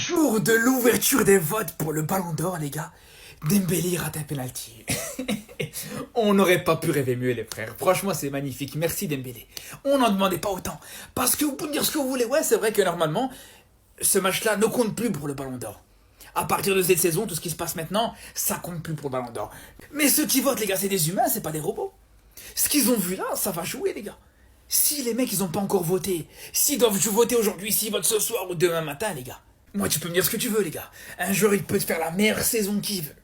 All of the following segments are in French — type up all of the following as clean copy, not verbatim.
Jour de l'ouverture des votes pour le Ballon d'Or, les gars. Dembélé rate un penalty. On n'aurait pas pu rêver mieux, les frères. Franchement, c'est magnifique. Merci Dembélé. On n'en demandait pas autant. Parce que vous pouvez me dire ce que vous voulez. Ouais, c'est vrai que normalement, ce match-là ne compte plus pour le Ballon d'Or. À partir de cette saison, tout ce qui se passe maintenant, ça compte plus pour le Ballon d'Or. Mais ceux qui votent, les gars, c'est des humains, c'est pas des robots. Ce qu'ils ont vu là, ça va jouer, les gars. Si les mecs, ils ont pas encore voté, s'ils doivent voter aujourd'hui, s'ils votent ce soir ou demain matin, les gars. Moi, tu peux me dire ce que tu veux, les gars. Un joueur, il peut te faire la meilleure saison qu'il veut.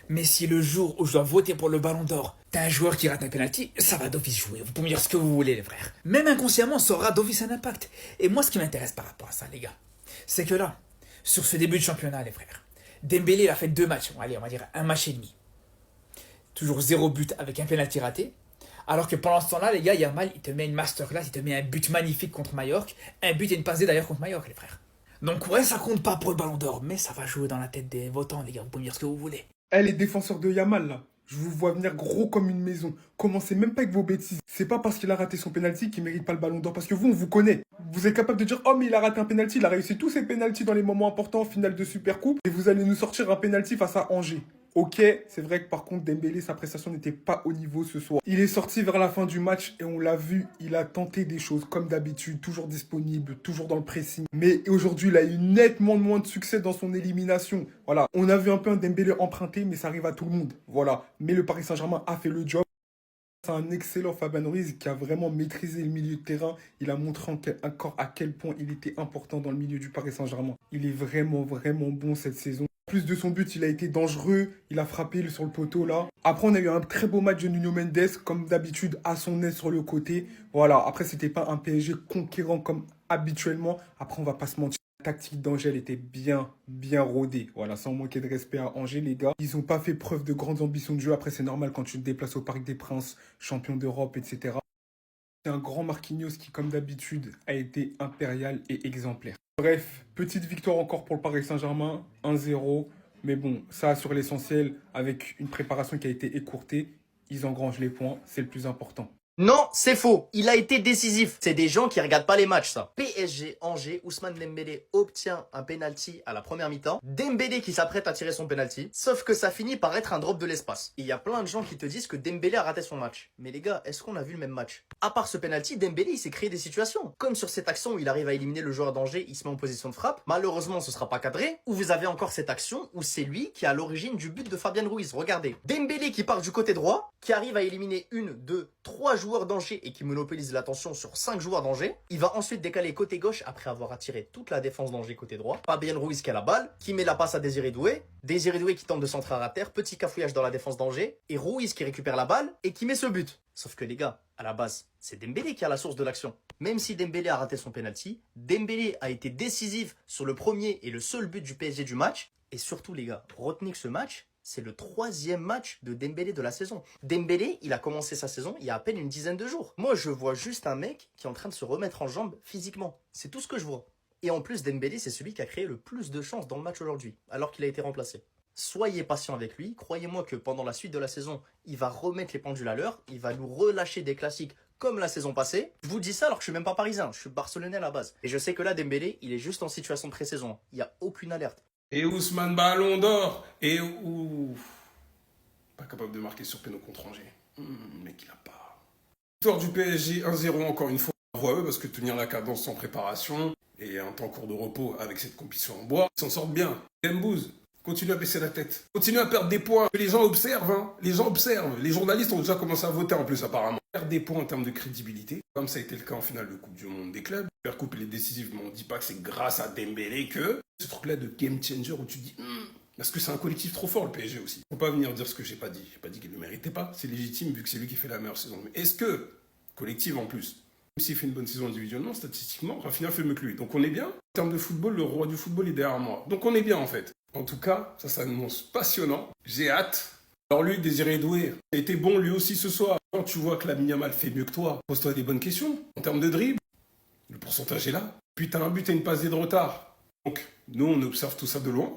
Mais si le jour où je dois voter pour le Ballon d'Or, t'as un joueur qui rate un penalty, ça va d'office jouer. Vous pouvez me dire ce que vous voulez, les frères. Même inconsciemment, ça aura d'office un impact. Et moi, ce qui m'intéresse par rapport à ça, les gars, c'est que là, sur ce début de championnat, les frères, Dembélé, il a fait 2 matchs. Allez, on va dire un match et demi. Toujours 0 but avec un penalty raté. Alors que pendant ce temps-là, les gars, Yamal, il te met une masterclass, il te met un but magnifique contre Majorque. Un but et une passe D d'ailleurs contre Majorque, les frères. Donc ouais, ça compte pas pour le Ballon d'Or, mais ça va jouer dans la tête des votants, les gars. Vous pouvez me dire ce que vous voulez. Eh, les défenseurs de Yamal, là, je vous vois venir gros comme une maison. Commencez même pas avec vos bêtises. C'est pas parce qu'il a raté son penalty qu'il mérite pas le Ballon d'Or. Parce que vous, on vous connaît. Vous êtes capable de dire, oh, mais il a raté un penalty. Il a réussi tous ses penaltys dans les moments importants en finale de Supercoupe. Et vous allez nous sortir un penalty face à Angers. Ok, c'est vrai que par contre, Dembélé, sa prestation n'était pas au niveau ce soir. Il est sorti vers la fin du match et on l'a vu, il a tenté des choses comme d'habitude, toujours disponible, toujours dans le pressing. Mais aujourd'hui, il a eu nettement moins de succès dans son élimination. Voilà, on a vu un peu un Dembélé emprunté, mais ça arrive à tout le monde. Voilà, mais le Paris Saint-Germain a fait le job. C'est un excellent Fabien Ruiz qui a vraiment maîtrisé le milieu de terrain. Il a montré encore à quel point il était important dans le milieu du Paris Saint-Germain. Il est vraiment, vraiment bon cette saison. Plus de son but, il a été dangereux. Il a frappé sur le poteau là. Après, on a eu un très beau match de Nuno Mendes, comme d'habitude, à son aise sur le côté. Voilà, après, c'était pas un PSG conquérant comme habituellement. Après, on va pas se mentir. La tactique d'Angers était bien, bien rodée. Voilà, sans manquer de respect à Angers, les gars. Ils n'ont pas fait preuve de grandes ambitions de jeu. Après, c'est normal quand tu te déplaces au Parc des Princes, champion d'Europe, etc. C'est un grand Marquinhos qui, comme d'habitude, a été impérial et exemplaire. Bref, petite victoire encore pour le Paris Saint-Germain, 1-0. Mais bon, ça sur l'essentiel, avec une préparation qui a été écourtée, ils engrangent les points, c'est le plus important. Non, c'est faux. Il a été décisif. C'est des gens qui regardent pas les matchs, ça. PSG Angers, Ousmane Dembélé obtient un penalty à la première mi-temps. Dembélé qui s'apprête à tirer son penalty. Sauf que ça finit par être un drop de l'espace. Il y a plein de gens qui te disent que Dembélé a raté son match. Mais les gars, est-ce qu'on a vu le même match? À part ce penalty, Dembélé il s'est créé des situations. Comme sur cette action où il arrive à éliminer le joueur d'Angers, il se met en position de frappe. Malheureusement, ce sera pas cadré. Ou vous avez encore cette action où c'est lui qui est à l'origine du but de Fabien Ruiz. Regardez. Dembélé qui part du côté droit, qui arrive à éliminer 1, 2, 3 joueurs d'Angers et qui monopolise l'attention sur 5 joueurs d'Angers. Il va ensuite décaler côté gauche après avoir attiré toute la défense d'Angers côté droit. Fabien Ruiz qui a la balle, qui met la passe à Désiré Doué. Désiré Doué qui tente de centrer à terre, petit cafouillage dans la défense d'Angers. Et Ruiz qui récupère la balle et qui met ce but. Sauf que les gars, à la base, c'est Dembélé qui a la source de l'action. Même si Dembélé a raté son penalty, Dembélé a été décisif sur le premier et le seul but du PSG du match. Et surtout les gars, retenez que ce match, c'est le 3e match de Dembélé de la saison. Dembélé, il a commencé sa saison il y a à peine une dizaine de jours. Moi, je vois juste un mec qui est en train de se remettre en jambes physiquement. C'est tout ce que je vois. Et en plus, Dembélé, c'est celui qui a créé le plus de chances dans le match aujourd'hui, alors qu'il a été remplacé. Soyez patient avec lui. Croyez-moi que pendant la suite de la saison, il va remettre les pendules à l'heure. Il va nous relâcher des classiques comme la saison passée. Je vous dis ça alors que je suis même pas parisien. Je suis barcelonais à la base. Et je sais que là, Dembélé, il est juste en situation de pré-saison. Il n'y a aucune alerte. Et Ousmane Ballon d'Or. Et ouf. Pas capable de marquer sur péno contre Angers. Mec, il a pas. Victoire du PSG 1-0 encore une fois. Bravo à eux parce que tenir la cadence sans préparation et un temps court de repos avec cette compétition en bois, ils s'en sortent bien. Dembouz, continue à baisser la tête. Continue à perdre des points. Les gens observent, hein. Les gens observent. Les journalistes ont déjà commencé à voter en plus apparemment. Perdre des points en termes de crédibilité, comme ça a été le cas en finale de Coupe du Monde des clubs. La Coupe elle est décisive, mais on dit pas que c'est grâce à Dembélé que ce truc-là de game changer où tu dis parce que c'est un collectif trop fort le PSG aussi. Faut pas venir dire ce que j'ai pas dit. J'ai pas dit qu'il ne le méritait pas. C'est légitime vu que c'est lui qui fait la meilleure saison. Mais est-ce que collective en plus, même s'il fait une bonne saison individuellement, statistiquement, Rafinha fait mieux que lui. Donc on est bien. En termes de football, le roi du football est derrière moi. Donc on est bien en fait. En tout cas, ça s'annonce passionnant. J'ai hâte. Alors lui, Désiré Doué, a été bon lui aussi ce soir. Quand tu vois que Lamine Yamal fait mieux que toi, pose-toi des bonnes questions. En termes de dribble, le pourcentage est là. Puis t'as un but et une passe de retard. Donc nous, on observe tout ça de loin.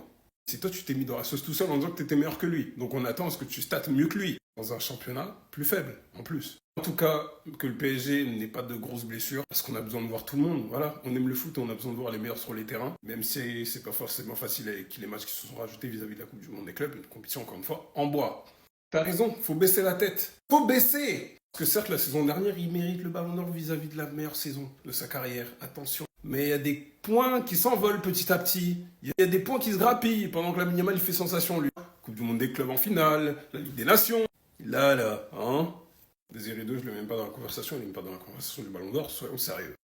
C'est toi, tu t'es mis dans la sauce tout seul en disant que t'étais meilleur que lui. Donc on attend à ce que tu states mieux que lui. dans un championnat plus faible, en plus. En tout cas, que le PSG n'ait pas de grosses blessures, parce qu'on a besoin de voir tout le monde. Voilà, on aime le foot, on a besoin de voir les meilleurs sur les terrains, même si c'est pas forcément facile avec les matchs qui se sont rajoutés vis-à-vis de la Coupe du Monde des clubs, une compétition, encore une fois, en bois. T'as raison, faut baisser la tête. Faut baisser! Parce que certes, la saison dernière, il mérite le ballon d'or vis-à-vis de la meilleure saison de sa carrière. Attention. Mais il y a des points qui s'envolent petit à petit. Il y a des points qui se grappillent pendant que la Yamal, il fait sensation, lui. Coupe du Monde des clubs en finale, la Ligue des Nations. Là, hein? Désiré 2, je le mets même pas dans la conversation, il n'est même pas dans la conversation du Ballon d'Or, soyons sérieux.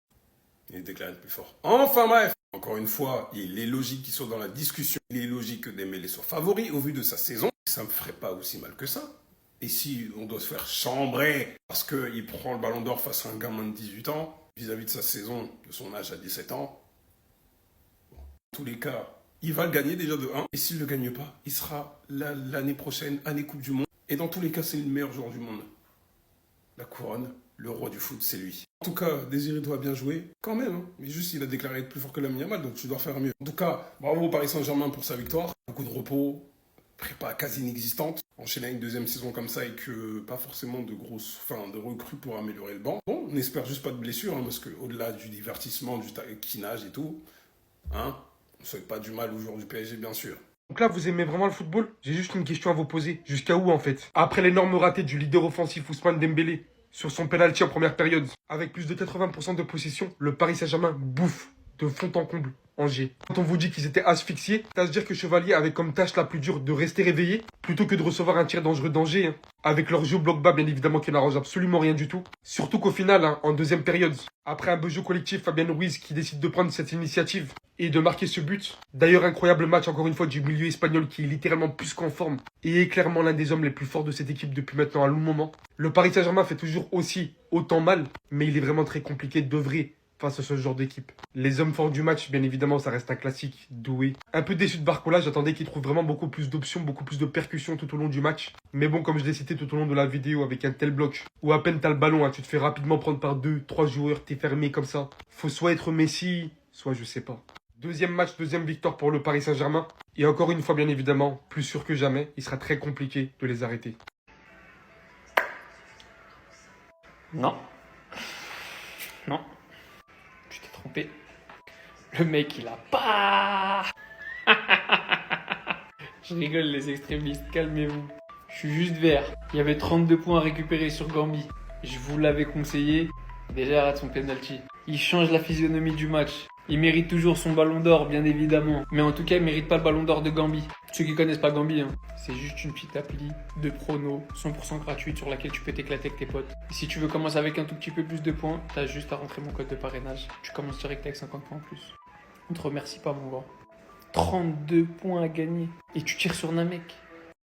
Il est déclaré le plus fort. Enfin bref, encore une fois, il est logique qu'il soit dans la discussion. Il est logique que Dembélé soit favori au vu de sa saison. Ça me ferait pas aussi mal que ça. Et si on doit se faire chambrer parce qu'il prend le Ballon d'Or face à un gamin de 18 ans, vis-à-vis de sa saison, de son âge à 17 ans, bon, en tous les cas, il va le gagner déjà de 1. Et s'il ne le gagne pas, il sera l'année prochaine, année Coupe du Monde. Et dans tous les cas, c'est le meilleur joueur du monde. La couronne, le roi du foot, c'est lui. En tout cas, Désiré doit bien jouer, quand même. Hein. Mais juste, il a déclaré être plus fort que Lamine Yamal, donc tu dois faire mieux. En tout cas, bravo au Paris Saint-Germain pour sa victoire. Beaucoup de repos, prépa quasi inexistante. Enchaîner une deuxième saison comme ça et que pas forcément de recrues pour améliorer le banc. Bon, on n'espère juste pas de blessures, hein, parce qu'au-delà du divertissement, du taquinage et tout, hein, on ne souhaite pas du mal aux joueurs du PSG, bien sûr. Donc là, vous aimez vraiment le football? J'ai juste une question à vous poser. Jusqu'à où, en fait? Après l'énorme raté du leader offensif Ousmane Dembélé sur son penalty en première période, avec plus de 80% de possession, le Paris Saint-Germain bouffe de fond en comble Angers. Quand on vous dit qu'ils étaient asphyxiés, c'est à se dire que Chevalier avait comme tâche la plus dure de rester réveillé plutôt que de recevoir un tir dangereux d'Angers. Hein. Avec leur jeu au bloc bas, bien évidemment, qui n'arrange absolument rien du tout. Surtout qu'au final, hein, en deuxième période, après un beau jeu collectif, Fabien Ruiz qui décide de prendre cette initiative et de marquer ce but. D'ailleurs, incroyable match, encore une fois, du milieu espagnol qui est littéralement plus qu'en forme et est clairement l'un des hommes les plus forts de cette équipe depuis maintenant un long moment. Le Paris Saint-Germain fait toujours aussi autant mal, mais il est vraiment très compliqué d'œuvrer face à ce genre d'équipe. Les hommes forts du match, bien évidemment, ça reste un classique, Doué. Un peu déçu de Barcola, j'attendais qu'il trouve vraiment beaucoup plus d'options, beaucoup plus de percussions tout au long du match. Mais bon, comme je l'ai cité tout au long de la vidéo, avec un tel bloc, où à peine t'as le ballon, hein, tu te fais rapidement prendre par 2-3 joueurs, t'es fermé comme ça. Faut soit être Messi, soit je sais pas. Deuxième match, deuxième victoire pour le Paris Saint-Germain. Et encore une fois, bien évidemment, plus sûr que jamais, il sera très compliqué de les arrêter. Non. Non. Tu t'es trompé. Le mec, il a pas. Je rigole, les extrémistes, calmez-vous. Je suis juste vert. Il y avait 32 points à récupérer sur Gambie. Je vous l'avais conseillé. Déjà, rate son penalty. Il change la physionomie du match. Il mérite toujours son ballon d'or, bien évidemment. Mais en tout cas, il mérite pas le ballon d'or de Gambie. Ceux qui connaissent pas Gambie, hein, c'est juste une petite appli de prono 100% gratuite sur laquelle tu peux t'éclater avec tes potes. Et si tu veux commencer avec un tout petit peu plus de points, t'as juste à rentrer mon code de parrainage. Tu commences direct avec 50 points en plus. On te remercie pas, mon gars. 32 points à gagner. Et tu tires sur Namek.